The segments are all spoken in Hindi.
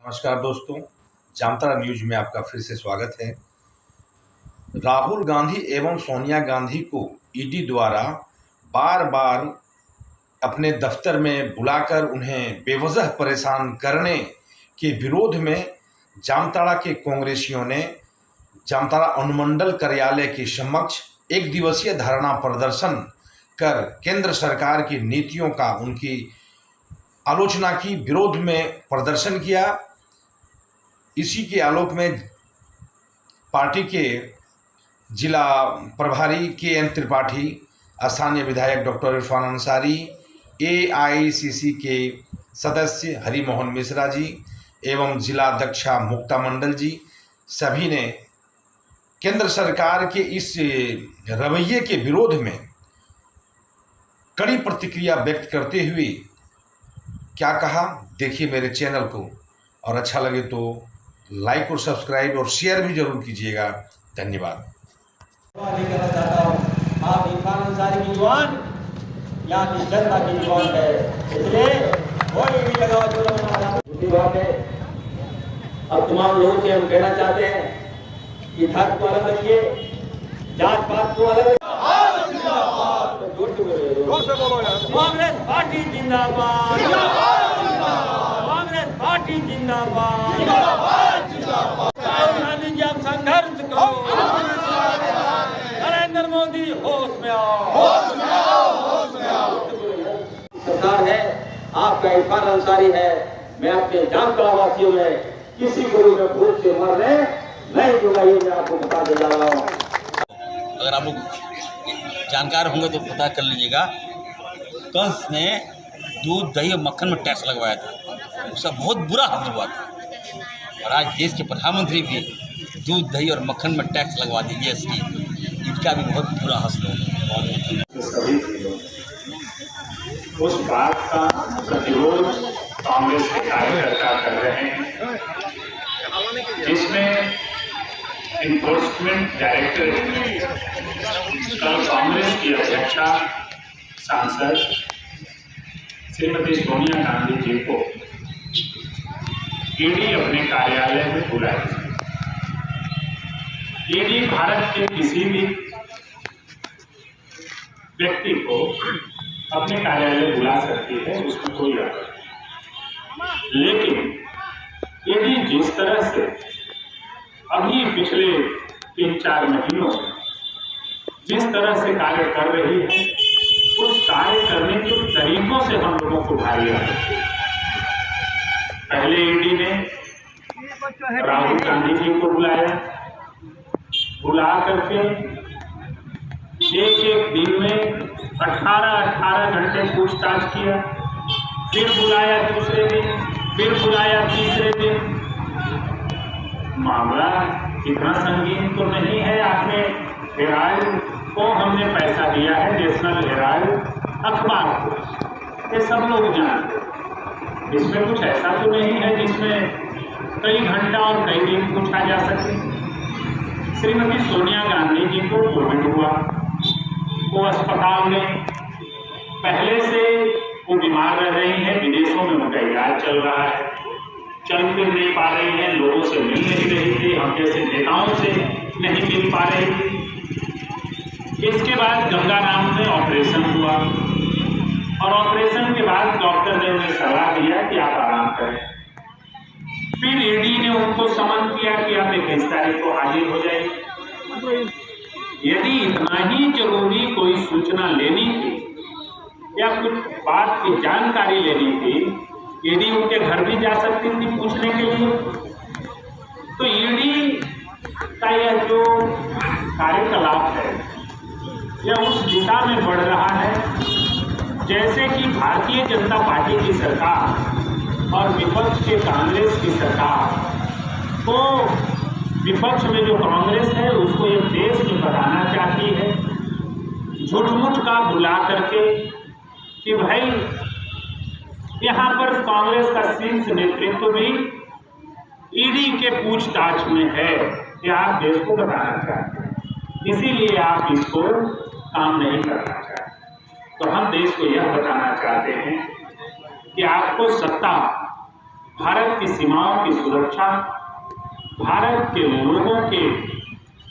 नमस्कार दोस्तों, जामताड़ा न्यूज में आपका फिर से स्वागत है। राहुल गांधी एवं सोनिया गांधी को ईडी द्वारा बार बार अपने दफ्तर में बुलाकर उन्हें बेवजह परेशान करने के विरोध में जामताड़ा के कांग्रेसियों ने जामताड़ा अनुमंडल कार्यालय के समक्ष एक दिवसीय धरना प्रदर्शन कर केंद्र सरकार की नीतियों का उनकी आलोचना की, विरोध में प्रदर्शन किया। इसी के आलोक में पार्टी के जिला प्रभारी के.एन. त्रिपाठी, स्थानीय विधायक डॉक्टर इरफान अंसारी, एआईसीसी के सदस्य हरि मोहन मिश्रा जी एवं जिला अध्यक्षा मुक्ता मंडल जी सभी ने केंद्र सरकार के इस रवैये के विरोध में कड़ी प्रतिक्रिया व्यक्त करते हुए क्या कहा, देखिए मेरे चैनल को, और अच्छा लगे तो लाइक और सब्सक्राइब और शेयर भी जरूर कीजिएगा। धन्यवाद। आप इरफान अंसारी की जुबान यहाँ की जनता की जुबान है, इसलिए कोई भी लगाओ जो दूसरी बात है। अब तमाम लोगों से हम कहना चाहते हैं कि धर्म को अलग रखिए, जात पात को अलग कांग्रेस पार्टी जिंदाबाद, कांग्रेस पार्टी जिंदाबाद। राहुल गांधी जी आप संघर्ष करो, नरेंद्र मोदी होश में आओ। सरकार है, आपका इरफान अंसारी है। मैं अपने जामताड़ा वासियों में किसी को भी भूख से मरने नहीं दूंगा, ये मैं आपको बता दे जा रहा हूँ। अगर आप लोग जानकार होंगे तो पता कर लीजिएगा, कंस ने दूध दही और मक्खन में टैक्स लगवाया था, उसका बहुत बुरा हाल हुआ था। और आज देश के प्रधानमंत्री भी दूध दही और मक्खन में टैक्स लगवा दीजिए, इसका भी बहुत बुरा हासिल होगा। उस बात का प्रतिरोध कांग्रेस के कार्यकर्ता कर रहे हैं जिसमें इन्फोर्समेंट डायरेक्टरेट कल कांग्रेस की अध्यक्षा सांसद श्रीमती सोनिया गांधी जी को ईडी अपने कार्यालय में बुलाई। ईडी भारत के किसी भी व्यक्ति को अपने कार्यालय बुला सकती है, उसमें कोई आपत्ति नहीं। लेकिन ईडी जिस तरह से अभी पिछले 3-4 महीनों में जिस तरह से कार्य कर रही है, उस कार्य करने के तरीकों से हम लोगों को भारी आती है। पहले ईडी ने राहुल गांधी जी को बुला करके एक दिन में 18 घंटे पूछताछ किया, फिर बुलाया दूसरे दिन, फिर बुलाया तीसरे दिन। मामला इतना संगीन तो नहीं है। आपने हेराल्ड को हमने पैसा दिया है, नेशनल हेराल्ड अखबार को, ये सब लोग जानते हैं। इसमें कुछ ऐसा तो नहीं है जिसमें कई घंटा और कई दिन पूछा जा सके। श्रीमती सोनिया गांधी जी को कोविड हुआ, वो अस्पताल में पहले से वो बीमार रह रही हैं, विदेशों में उनका इलाज चल रहा है, चल फिर नहीं पा रही हैं, लोगों से मिल नहीं रही थी, हम जैसे नेताओं से नहीं मिल पा रही थी। इसके बाद गंगा राम में ऑपरेशन हुआ और ऑपरेशन के बाद डॉक्टर ने उन्हें सलाह दिया कि आप आराम करें। फिर ईडी ने उनको समन किया कि आप 21 तारीख को हाजिर हो जाइए। यदि इतना ही जरूरी कोई सूचना लेनी थी या कुछ बात की जानकारी लेनी थी, ईडी उनके घर भी जा सकती थी पूछने के लिए। तो ईडी का यह जो कार्यकलाप है यह उस दिशा में बढ़ रहा है जैसे कि भारतीय जनता पार्टी की सरकार और विपक्ष के कांग्रेस की सरकार को, विपक्ष में जो कांग्रेस है उसको ये देश में बताना चाहती है झूठ मूठ का बुला करके कि भाई यहाँ पर कांग्रेस का शीर्ष नेतृत्व भी ईडी के पूछताछ में है, कि आप देश को बताना चाहते हैं, इसीलिए आप इसको काम नहीं करना चाहते। तो हम देश को यह बताना चाहते हैं कि आपको सत्ता भारत की सीमाओं की सुरक्षा भारत के लोगों के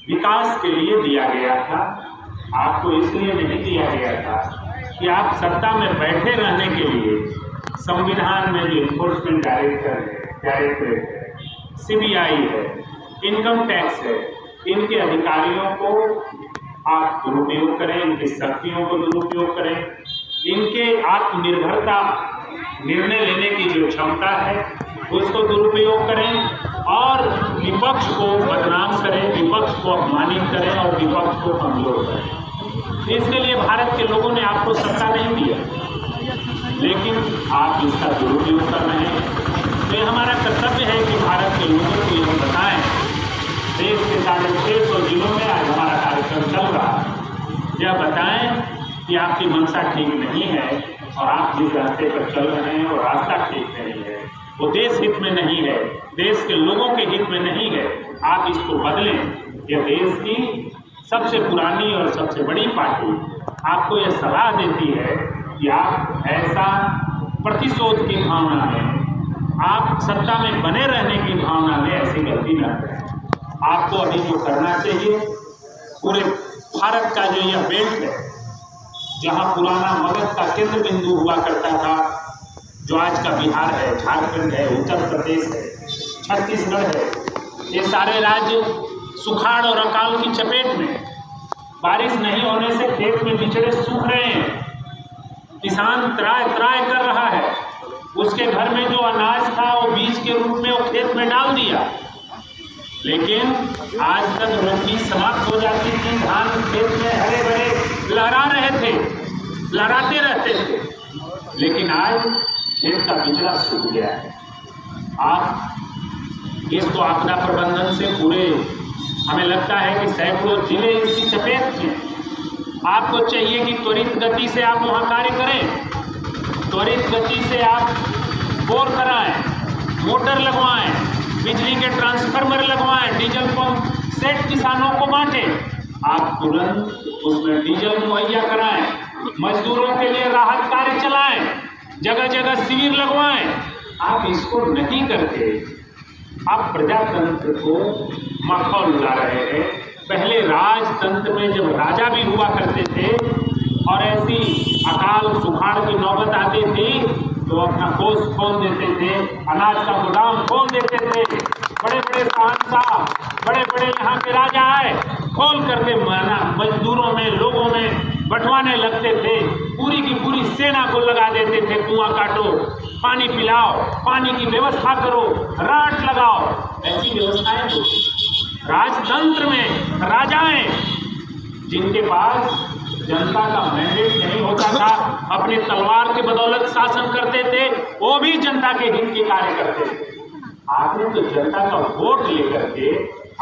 विकास के लिए दिया गया था। आपको इसलिए नहीं दिया गया था कि आप सत्ता में बैठे रहने के लिए संविधान में जो इन्फोर्समेंट डायरेक्टरेट है, CBI है, इनकम टैक्स है, इनके अधिकारियों को आप दुरुपयोग करें, इनकी शक्तियों को दुरुपयोग करें, इनके आत्मनिर्भरता निर्णय लेने की जो क्षमता है उसको दुरुपयोग करें और विपक्ष को बदनाम करें, विपक्ष को अपमानित करें और विपक्ष को कमजोर करें। इसके लिए भारत के लोगों ने आपको सत्ता नहीं दिया, लेकिन आप इसका दुरुपयोग कर रहे हैं। तो ये हमारा कर्तव्य है कि भारत के लोगों को यह बताएं। देश के 650 जिलों में आज हमारा कार्यक्रम चल रहा है। यह बताएं कि आपकी मंशा ठीक नहीं है और आप जिस रास्ते पर चल रहे हैं वो रास्ता ठीक नहीं है, वो देश हित में नहीं है, देश के लोगों के हित में नहीं है। आप इसको बदलें। यह देश की सबसे पुरानी और सबसे बड़ी पार्टी आपको यह सलाह देती है कि आप ऐसा प्रतिशोध की भावना में, आप सत्ता में बने रहने की भावना में ऐसी गलती न करें। आपको अभी जो करना चाहिए, पूरे भारत का जो यह बेल्ट है, जहाँ पुराना मगध का केंद्र बिंदु हुआ करता था, जो आज का बिहार है, झारखंड है, उत्तर प्रदेश है, छत्तीसगढ़ है, ये सारे राज्य सुखाड़ और अकाल की चपेट में, बारिश नहीं होने से खेत में बिछड़े सूख रहे हैं, किसान त्राय त्राय कर रहा है, उसके घर में जो अनाज था वो बीज के रूप में वो खेत में डाल दिया। लेकिन आज तक रोटी समाप्त हो जाती थी, धान खेत में हरे भरे लहरा रहे थे, लहराते रहते थे, लेकिन आज खेत का बिचड़ा सूख गया है। आप इसको आपदा प्रबंधन से पूरे, हमें लगता है कि सैकड़ों जिले इसकी चपेट में। आपको चाहिए कि त्वरित गति से आप वहाँ कार्य करें, त्वरित गति से आप बोर कराएं, मोटर लगवाएं, बिजली के ट्रांसफार्मर लगवाएं, डीजल पंप सेट किसानों को बांटें। आप तुरंत उसमें डीजल मुहैया कराएं, मजदूरों के लिए राहत कार्य चलाएं, जगह जगह शिविर लगवाएं। आप इसको नहीं करके आप प्रजातंत्र को मखौल उड़ा रहे हैं। पहले राजतंत्र में जब राजा भी हुआ करते थे और ऐसी अकाल सुखाड़ की नौबत आती थी तो अपना कोष खोल देते थे, अनाज का गोदाम खोल देते थे, बड़े बड़े शहंशाह, बड़े बड़े यहाँ के राजा आए, खोल करके मजदूरों में, लोगों में बंटवाने लगते थे, पूरी की पूरी सेना को लगा देते थे, कुआं काटो, पानी पिलाओ, पानी की व्यवस्था करो, राट लगाओ, ऐसी व्यवस्थाएं होती। राजतंत्र में राजाएं जिनके पास जनता का मैंडेट नहीं होता था, अपने तलवार के बदौलत शासन करते थे, वो भी जनता के हित के कार्य करते थे। आपने तो जनता का वोट लेकर के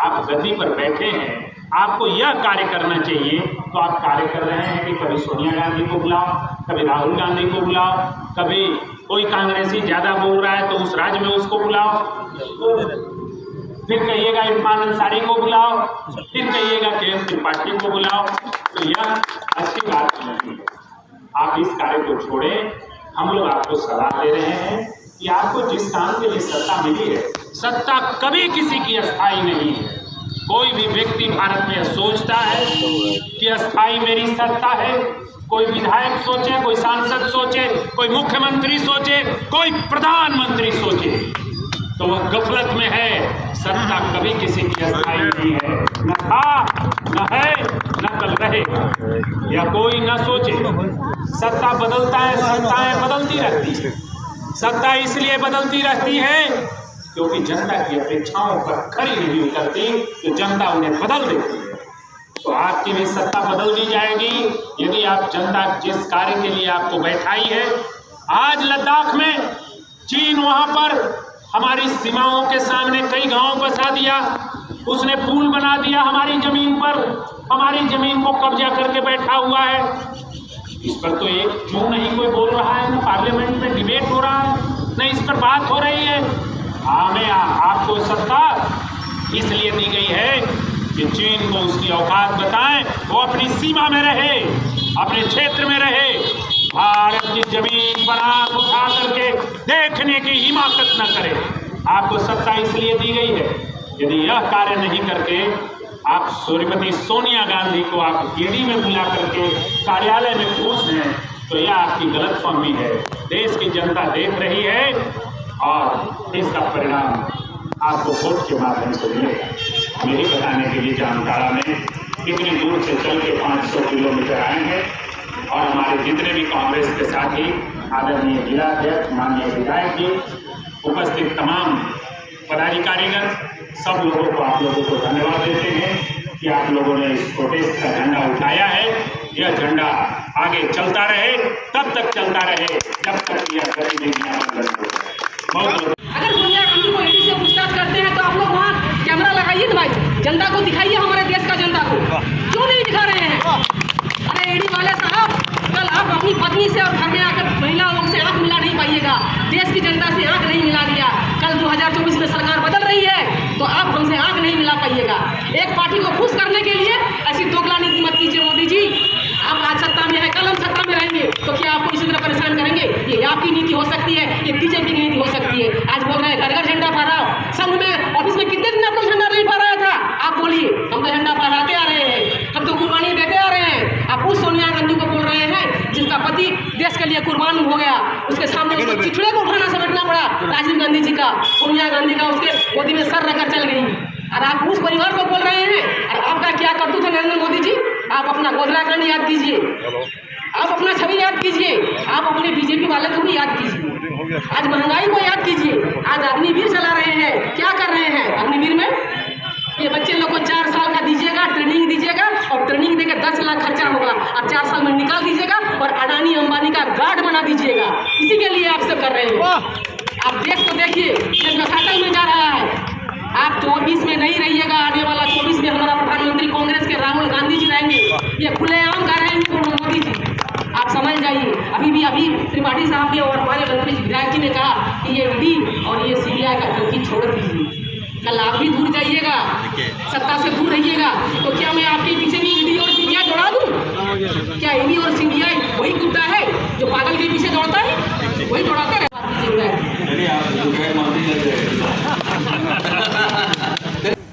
आप गद्दी पर बैठे हैं, आपको यह कार्य करना चाहिए तो आप कार्य कर रहे हैं कि कभी सोनिया गांधी को बुलाओ, कभी राहुल गांधी को बुलाओ, कभी कोई कांग्रेसी ज़्यादा बोल रहा है तो उस राज्य में उसको बुलाओ, फिर कहिएगा इरफान अंसारी को बुलाओ, फिर कहिएगा KS त्रिपाठी को बुलाओ। तो यह अच्छी बात नहीं है। आप इस कार्य को छोड़ें। हम लोग आपको सलाह दे रहे हैं कि आपको जिस काम के लिए सत्ता मिली है, सत्ता कभी किसी की अस्थायी नहीं है। कोई भी व्यक्ति भारत में सोचता है कि अस्थायी मेरी सत्ता है, कोई विधायक सोचे, कोई सांसद सोचे, कोई मुख्यमंत्री सोचे, कोई प्रधानमंत्री सोचे, तो वह गफलत में है। सत्ता कभी किसी की अस्थायी नहीं है, न था, न है, न कल रहेगा, या कोई न सोचे। सत्ता बदलता है, सत्ताएं बदलती रहती है। सत्ता इसलिए बदलती रहती है क्योंकि जनता की अपेक्षाओं पर खरी नहीं उतरती, तो जनता उन्हें बदल देती है। तो आपकी भी सत्ता बदल दी जाएगी यदि आप जनता जिस कार्य के लिए आपको बैठाई है। आज लद्दाख में चीन वहाँ पर हमारी सीमाओं के सामने कई गांव बसा दिया, उसने पुल बना दिया हमारी जमीन पर, हमारी जमीन को कब्जा करके बैठा हुआ है। इस पर तो एक क्यों नहीं कोई बोल रहा है, न पार्लियामेंट में डिबेट हो रहा है, न इस पर बात हो रही है। हमें आपको सत्ता इसलिए दी गई है कि चीन को उसकी औकात बताएं, वो अपनी सीमा में रहे, अपने क्षेत्र में रहे, भारत की जमीन पर आंख उठा करके देखने की हिम्मत न करे। आपको सत्ता इसलिए दी गई है, यदि यह कार्य नहीं करके आप श्रीमती सोनिया गांधी को आप ईडी में बुला करके कार्यालय में पूछ हैं, तो यह आपकी गलतफहमी है। देश की जनता देख रही है और इसका परिणाम आपको वोट के माध्यम से मिलेगा। मेरी बताने के लिए जामताड़ा में कितनी दूर से चल के 500 किलोमीटर आएंगे और हमारे जितने भी कांग्रेस के साथी, आदरणीय जिलाध्यक्ष, माननीय विधायक जी, उपस्थित तमाम पदाधिकारीगण, सब लोगों को, आप लोगों को धन्यवाद देते हैं कि आप लोगों ने इस प्रोटेस्ट का झंडा उठाया है। यह झंडा आगे चलता रहे, तब तक चलता रहे जब तक यह गरीबी बहुत। अगर सोनिया गांधी को ईडी से पूछताछ करते हैं तो आप लोग वहाँ कैमरा लगाइए, भाई जनता को दिखाइए, हमारे देश का जनता को क्यों नहीं दिखा रहे हैं? अरे ईडी वाले साहब, कल आप अपनी पत्नी से और घर में आकर महिला लोग से आंख मिला नहीं पाइएगा, देश की जनता से आंख नहीं मिला दिया। कल 2024 में सरकार बदल रही है तो आप हमसे आंख नहीं मिला पाइएगा। एक पार्टी को खुश करने के लिए ऐसी दोगला नीति मत कीजिए मोदी जी। आप आज सत्ता में है, कल हम सत्ता में रहेंगे तो क्या आपको इसी तरह परेशान करेंगे? ये आपकी नीति हो सकती है, ये बीजेपी की नीति हो सकती है। आज बोल रहे हैं घर घर झंडा फहराओ, संघ में ऑफिस में कितने दिन आप लोग झंडा नहीं फहराया था? आप बोलिए, हम तो झंडा फहराते आ रहे हैं, हम तो कुर्बानी देते आ रहे हैं। आप उस सोनिया गांधी को बोल रहे हैं जिसका पति देश के लिए कुर्बान हो गया, उसके सामने उसको चिथड़े को उठाना समझना पड़ा राजीव गांधी जी का, सोनिया गांधी का उसके गोदी में सर रखकर चल गई, और आप उस परिवार को बोल रहे हैं। और आपका क्या करतूत है नरेंद्र मोदी जी? आप अपना गोधरा कांड याद कीजिए, आप अपना छवि याद कीजिए, आप अपने बीजेपी वाले को भी याद कीजिए, आज महंगाई को याद कीजिए, आज अग्निवीर चला रहे हैं, क्या कर रहे हैं अग्निवीर में? ये बच्चे लोग को 4 साल का दीजिएगा, ट्रेनिंग दीजिएगा, और ट्रेनिंग देकर 10 लाख खर्चा होगा, और 4 साल में निकाल दीजिएगा और अडानी अंबानी का गार्ड बना दीजिएगा। इसी के लिए आप सब कर रहे हैं। आप देश को देखिए, देश घाटल में जा रहा है। आप 24 में नहीं रहिएगा, आने वाला 24 में हमारा प्रधानमंत्री कांग्रेस के राहुल गांधी जी रहेंगे। ये खुलेआम कह रहे हैं मोदी जी, आप समझ जाइए। अभी त्रिपाठी साहब ने और हमारे मंत्री विधायक जी ने कहा कि ये ईडी और ये सीबीआई का धमकी छोड़ दीजिए। कल आप भी दूर जाइएगा, सत्ता से दूर रहिएगा, तो क्या मैं आपके पीछे भी ईडी और सीबीआई दौड़ा दूं? क्या ईडी और सीबीआई वही कुत्ता है जो पागल के पीछे दौड़ता है? वही दौड़ाता है।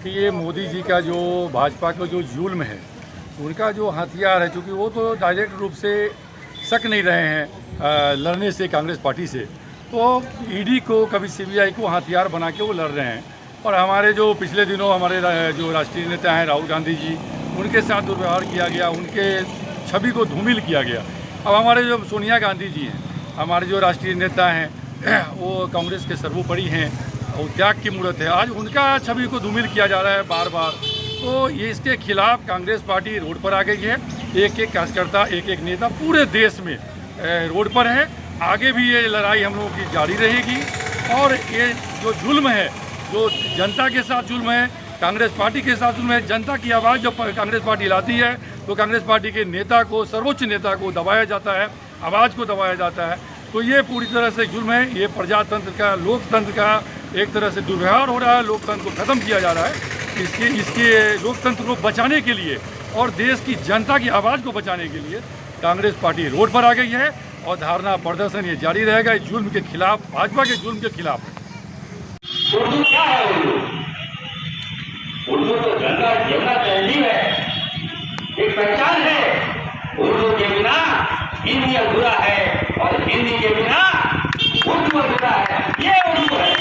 कि ये मोदी जी का जो भाजपा का जो जुल्म है, उनका जो हथियार है, क्योंकि वो तो डायरेक्ट रूप से सक नहीं रहे हैं लड़ने से कांग्रेस पार्टी से, तो ईडी को कभी सीबीआई को हथियार बना के वो लड़ रहे हैं। और हमारे जो पिछले दिनों हमारे जो राष्ट्रीय नेता हैं राहुल गांधी जी, उनके साथ दुर्व्यवहार किया गया, उनके छवि को धूमिल किया गया। अब हमारे जो सोनिया गांधी जी हैं, हमारे जो राष्ट्रीय नेता हैं, वो कांग्रेस के सर्वोपरि हैं और त्याग की मूर्त है, आज उनका छवि को धूमिल किया जा रहा है बार बार। तो ये इसके खिलाफ कांग्रेस पार्टी रोड पर आ गई है। एक एक कार्यकर्ता, एक एक नेता पूरे देश में रोड पर है। आगे भी ये लड़ाई हम लोगों की जारी रहेगी। और ये जो जुल्म है, जो जनता के साथ जुल्म है, कांग्रेस पार्टी के साथ जुल्म है, जनता की आवाज़ जो कांग्रेस पार्टी लाती है, तो कांग्रेस पार्टी के नेता को, सर्वोच्च नेता को दबाया जाता है, आवाज़ को दबाया जाता है। तो ये पूरी तरह से जुल्म है। ये प्रजातंत्र का, लोकतंत्र का एक तरह से दुर्व्यवहार हो रहा है, लोकतंत्र को ख़त्म किया जा रहा है। इसके लोकतंत्र को बचाने के लिए और देश की जनता की आवाज़ को बचाने के लिए कांग्रेस पार्टी रोड पर आ गई है और धरना प्रदर्शन ये जारी रहेगा इस जुल्म के खिलाफ, भाजपा के जुल्म के खिलाफ। उर्दू क्या है? उर्दू तो गंगा जमुना तहजीब है, एक पहचान है। उर्दू के बिना हिंदी अधूरा है और हिंदी के बिना उर्दू अधूरा है। ये उर्दू है।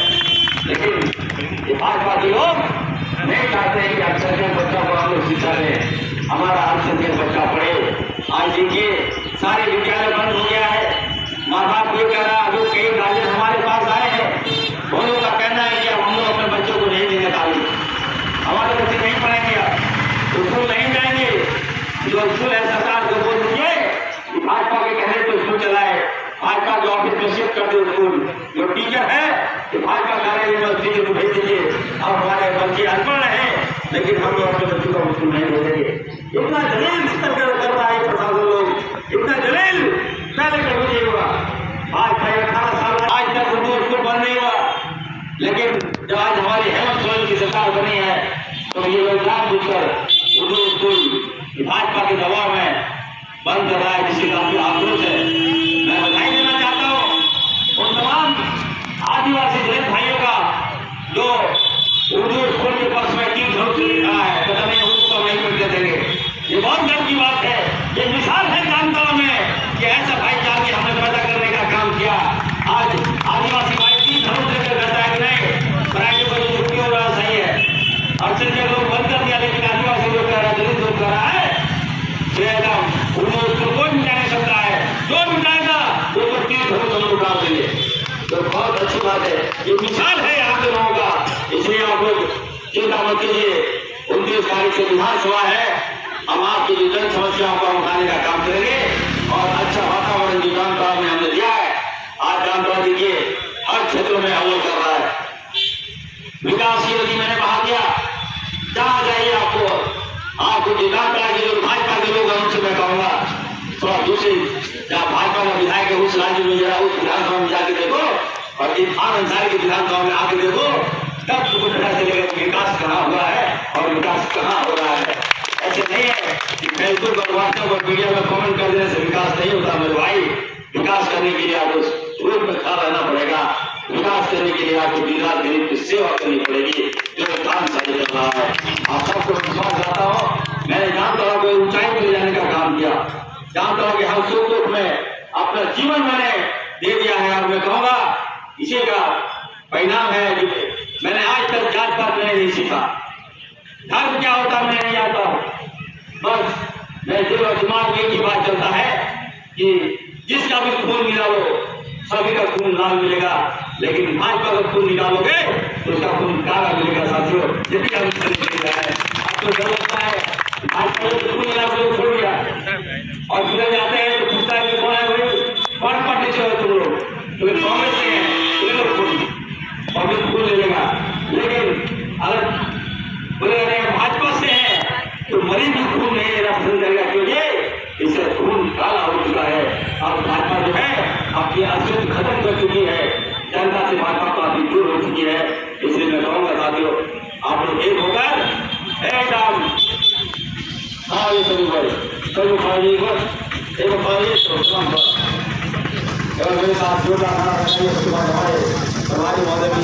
लेकिन ये भाजपा के लोग नहीं चाहते हैं कि अक्षर के बच्चा को हम लोग शिक्षा दें, हमारा अक्षर के बच्चा पढ़े। आज देखिए सारे विद्यालय बंद हो गया है। माँ बाप ये कह रहा है, जो कई गार्जियन हमारे पास आए हैं, उन लोगों का कहना है कि हम लोग अपने बच्चों को नहीं देने तालीम, हमारे बच्चे नहीं पढ़ेंगे, स्कूल नहीं जाएंगे। जो स्कूल है सरकार को बोल दीजिए भाजपा के कहने तो स्कूल चलाए, भाजपा के ऑफिस में शिफ्ट कर दो स्कूल। जो टीचर है तो भाजपा कार्य यूनिवर्सिटी को भेज दीजिए। अब हमारे बच्चे अनपढ़ हैं लेकिन हम लोग अपने बच्चों को स्कूल नहीं भेजेंगे। इतना जलील स्तर कर रहा है प्रशासन लोग, इतना जलील पहले कभी नहीं हुआ। भाजपा 18 साल आज तक उर्दू स्कूल बंद नहीं हुआ, लेकिन जब आज हमारी हेमंत सोरेन की सरकार बनी है तो ये लोग जानबूझकर उर्दू स्कूल भाजपा के दबाव में बंद कर रहा है, जिससे काफी आक्रोश है। चिंता मत कीजिए, 29 तारीख से विधानसभा है, हम आपकी जो जन समस्याओं को उठाने का काम करेंगे और अच्छा वातावरण जो जामताड़ा में हमने दिया है, आज जामताड़ा देखिए हर क्षेत्रों में अव्वल कर रहा है। विकास की गति मैंने कहा दिया, जहां जाइए आपको जामताड़ा के जो भाजपा के लोग हैं उनसे मैं कहूंगा थोड़ा दूसरी जहाँ भाजपा का विधायक है उस राज्य में जरा उस विधानसभा में जाके देखो और इरफान अंसारी की विधानसभा में आके देखो, तब तुमको पता चलेगा कि विकास कहाँ हुआ है और विकास कहाँ हो रहा है। ऐसे नहीं है कि फेसबुक और व्हाट्सएप और मीडिया में कमेंट कर देने से विकास नहीं होता मेरे भाई। विकास करने के लिए आपको रूप में खड़ा रहना पड़ेगा, विकास करने के लिए आपको दिन रात गरीब की सेवा करनी पड़ेगी, जो काम सही चल रहा है। आप सबको विश्वास दिलाता हूँ, मैंने जामताड़ा को ऊंचाई पर ले जाने का काम किया, जामताड़ा के हर सुख दुख में अपना जीवन मैंने दे दिया है और मैं कहूँगा इसी का परिणाम है कि मैंने आज तक जात पात मैंने नहीं सीखा, धर्म क्या होता मैं नहीं आता हूँ, बस मेरे दिल और दिमाग में एक ही बात चलता है कि जिसका भी खून निकालो सभी का खून लाल मिलेगा, लेकिन भाजपा का खून निकालोगे तो उसका खून काला मिलेगा। साथियों ये भी हम आपको डर लगता है भाजपा का खून निकाल लोग छोड़ दिया और जुड़े जाते हैं तो पूछता है कि कौन है भाई, कौन पार्टी से हो तुम लोग, तुम्हें कांग्रेस से है, तुम्हें लोग खून कांग्रेस खून ले लेगा, लेकिन अगर बोले भाजपा से है तो मरीज भी खून नहीं लेना पसंद करेगा, क्योंकि इससे खून काला हो चुका है। अब भाजपा जो है अपनी अस्तित्व खत्म कर चुकी है, जनता से भाजपा काफी दूर हो चुकी है। इसलिए मैं कहूँगा साथियों आप लोग एक होकर एकदम ये सभी भाई सभी खाली एक खाली तो मेरे साथ जो उसके बाद हमारे महोदय की